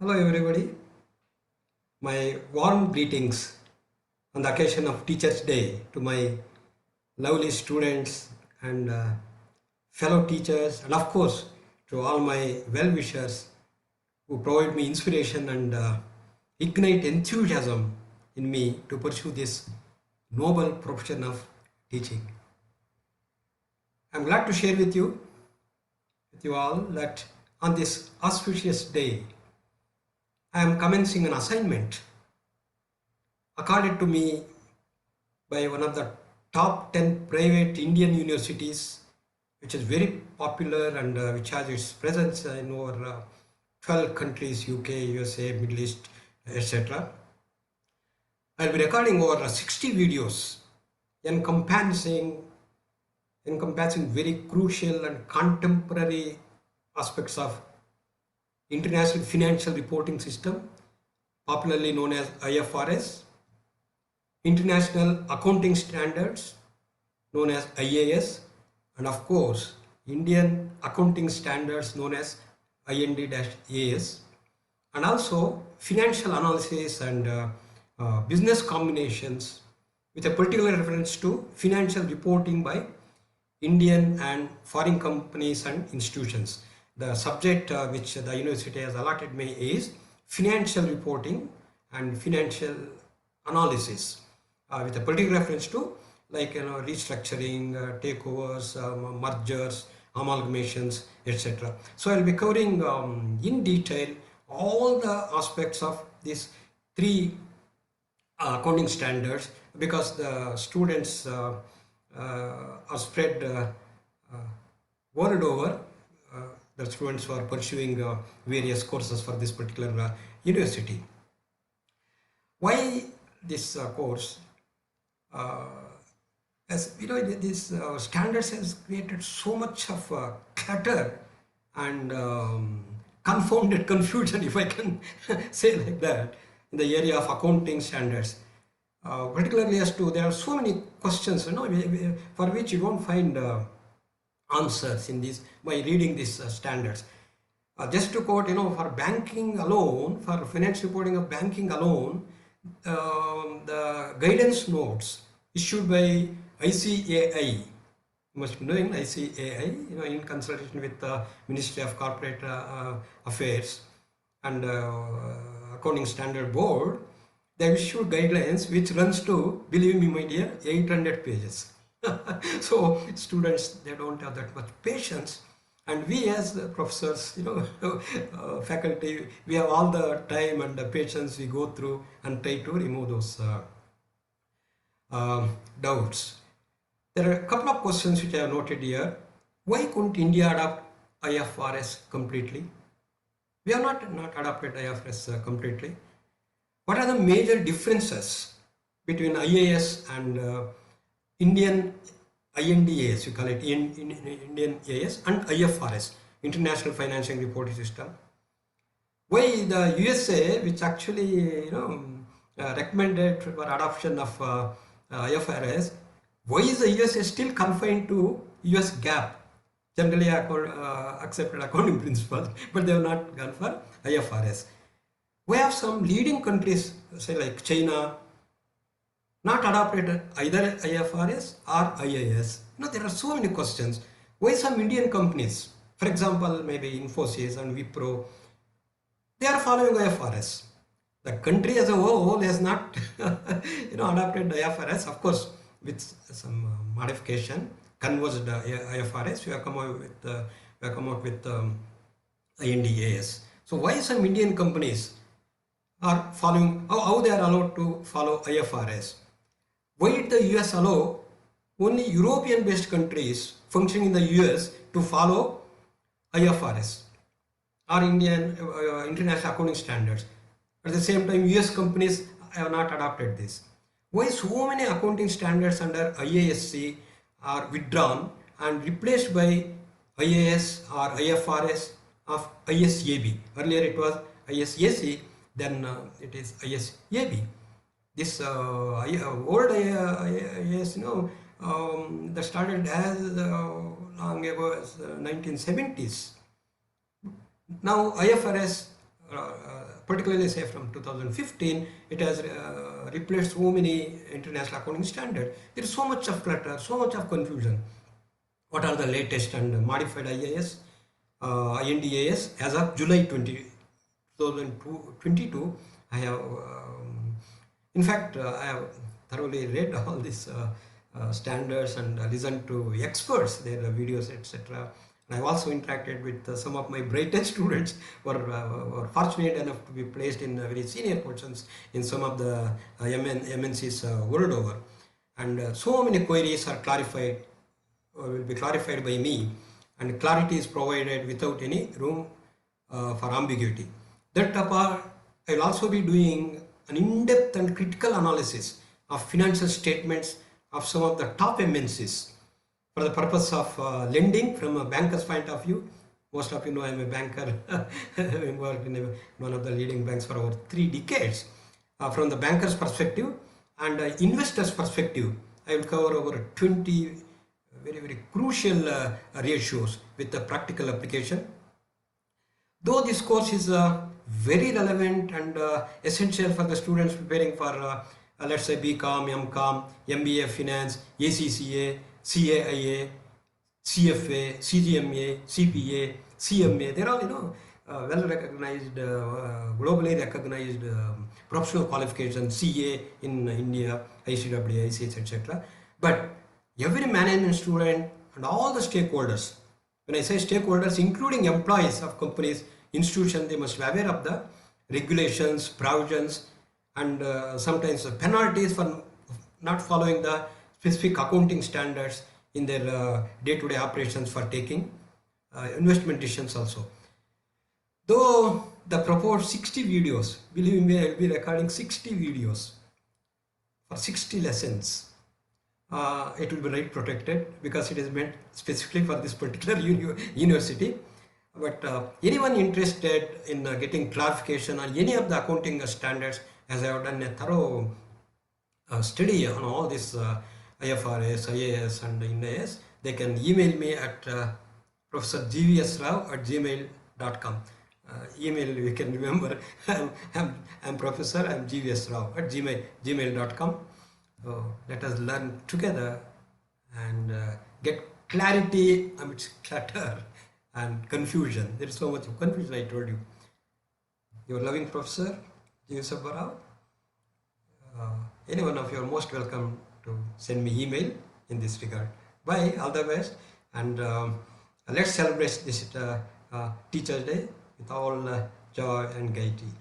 Hello everybody. My warm greetings on the occasion of Teachers' Day to my lovely students and fellow teachers, and of course to all my well-wishers who provide me inspiration and ignite enthusiasm in me to pursue this noble profession of teaching. I'm glad to share with you all that on this auspicious day I am commencing an assignment accorded to me by one of the top 10 private Indian universities, which is very popular and which has its presence in over 12 countries, UK, USA, Middle East, etc. I'll be recording over 60 videos encompassing very crucial and contemporary aspects of International Financial Reporting System, popularly known as IFRS, International Accounting Standards, known as IAS, and of course, Indian Accounting Standards, known as IND-AS, and also financial analysis and business combinations with a particular reference to financial reporting by Indian and foreign companies and institutions. The subject which the university has allotted me is financial reporting and financial analysis with a particular reference to restructuring, takeovers, mergers, amalgamations, etc. So I'll be covering in detail all the aspects of these three accounting standards, because the students are spread world over. The students who are pursuing various courses for this particular university. Why this course? As you know, this standards has created so much of clutter and confounded confusion, if I can say like that, in the area of accounting standards. Particularly as to, there are so many questions, for which you don't find answers in this by reading these standards. Just to quote, for banking alone, for financial reporting of banking alone, the guidance notes issued by ICAI, you must be knowing ICAI, in consultation with the Ministry of Corporate Affairs and Accounting Standard Board, they issued guidelines which runs to, believe me my dear, 800 pages. So students, they don't have that much patience, and we as professors, faculty, we have all the time and the patience. We go through and try to remove those doubts. There are a couple of questions which I have noted here. Why couldn't India adopt IFRS completely? We have not adopted IFRS completely. What are the major differences between IAS and Indian IND-AS, you call it Indian AS, and IFRS, International Financial Reporting System? Why the USA, which actually recommended for adoption of IFRS, why is the USA still confined to US GAAP, generally accepted accounting principles, but they have not gone for IFRS? We have some leading countries, say like China, not adopted either IFRS or IAS. There are so many questions. Why some Indian companies, for example, maybe Infosys and Wipro, they are following IFRS. The country as a whole has not adopted IFRS, of course, with some modification, converged IFRS. We have come out with IND-AS. So why some Indian companies are following, how they are allowed to follow IFRS? Why did the US allow only European based countries functioning in the US to follow IFRS or Indian International Accounting Standards? At the same time, US companies have not adopted this. Why so many accounting standards under IASC are withdrawn and replaced by IAS or IFRS of ISAB? Earlier it was ISAC, then it is ISAB. This old IAS, that started as long ago as 1970s. Now IFRS particularly say from 2015, it has replaced so many international accounting standards. There is so much of clutter, so much of confusion. What are the latest and modified IAS, INDAS as of July 2022? I have, in fact, I have thoroughly read all these standards and listened to experts, their videos, etc. And I've also interacted with some of my brightest students who were fortunate enough to be placed in very senior positions in some of the MNCs world over. And so many queries are clarified, will be clarified by me, and clarity is provided without any room for ambiguity. That apart, I will also be doing an in-depth and critical analysis of financial statements of some of the top MNCs for the purpose of lending from a banker's point of view. Most of you know I am a banker. I worked in one of the leading banks for over 3 decades. From the banker's perspective and investor's perspective, I will cover over 20 very crucial ratios with the practical application. Though this course is very relevant and essential for the students preparing for let's say BCom, MCom, MBA Finance, ACCA, CAIA, CFA, CGMA, CPA, CMA, they're all well recognized, globally recognized professional qualifications, CA in India, ICWA, ICH, etc. But every management student and all the stakeholders, when I say stakeholders, including employees of companies, institutions, they must be aware of the regulations, provisions, and sometimes penalties for not following the specific accounting standards in their day-to-day operations for taking investment decisions also. Though the proposed 60 videos, believe me, I will be recording 60 videos for 60 lessons. It will be right protected because it is meant specifically for this particular university. But anyone interested in getting clarification on any of the accounting standards, as I have done a thorough study on all this IFRS, IAS and IND AS, they can email me at professor@gvsrao@gmail.com. Email you can remember. I'm Professor, I'm gvsrao@gmail.com. So let us learn together and get clarity amidst clutter and confusion. There is so much of confusion, I told you. Your loving professor, Subba Rao. Any one of you are most welcome to send me email in this regard. Bye, all the best, and let's celebrate this Teacher's Day with all joy and gaiety.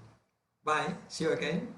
Bye, see you again.